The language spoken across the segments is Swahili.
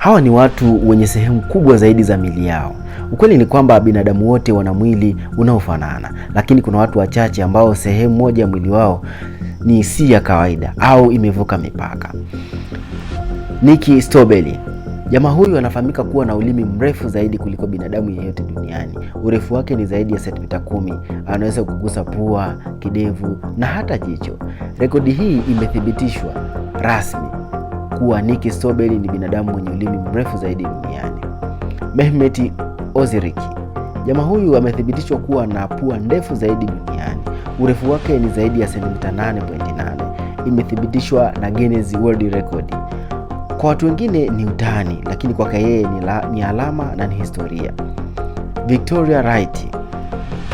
Hawa ni watu wenye sehemu kubwa zaidi za miili yao. Ukweli ni kwamba binadamu wote wana mwili unaofanana, lakini kuna watu wachache ambao sehemu moja ya mwili wao ni si ya kawaida au imevuka mipaka. Nikki Stobeli. Jamaa huyu anafahamika kuwa na ulimi mrefu zaidi kuliko binadamu yeyote duniani. Urefu wake ni zaidi ya sentimita 10. Anaweza kugusa pua, kidevu na hata jicho. Rekodi hii imethibitishwa rasmi kuwa Nikki Stobeli ni binadamu mwenye ulimi mrefu zaidi duniani. Mehmet Oziriki. Jamaa huyu amethibitishwa kuwa na pua ndefu zaidi duniani. Urefu wake ni zaidi ya sentimita 8.8. Imethibitishwa na Guinness World Record. Kwa watu wengine ni utani, lakini kwake yeye ni alama na ni historia. Victoria Wright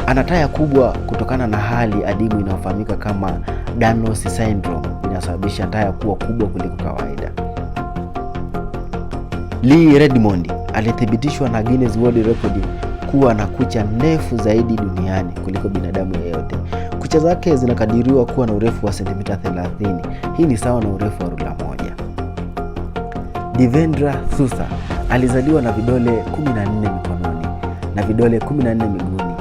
ana taya kubwa kutokana na hali adimu inayofahamika kama Danos syndrome, inasababisha taya kuwa kubwa kuliko kawaida. Lee Redmond alithibitishwa na Guinness World Record kuwa na kucha ndefu zaidi duniani kuliko binadamu yeyote. Kucha zake zinakadiriwa kuwa na urefu wa sentimita 30. Hii ni sawa na urefu wa rula moja. Devendra Thusa alizaliwa na vidole 14 mikononi na vidole 14 miguuni,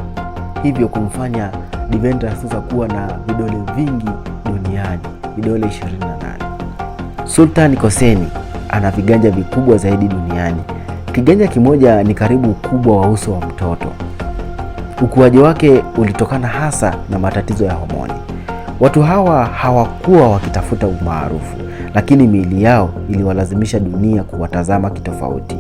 hivyo kumfanya Devendra Thusa kuwa na vidole vingi duniani, vidole 28. Sultan Hosseini ana viganja vikubwa zaidi duniani. Kiganja kimoja ni karibu ukubwa wa uso wa mtoto. Ukuaji wake ulitokana hasa na matatizo ya homoni. Watu hawa hawakuwa wakitafuta umaarufu, lakini miili yao iliwalazimisha dunia kuwatazama kitofauti.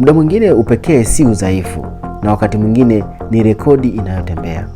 Muda mwingine upekee si udhaifu, na wakati mwingine ni rekodi inayotembea.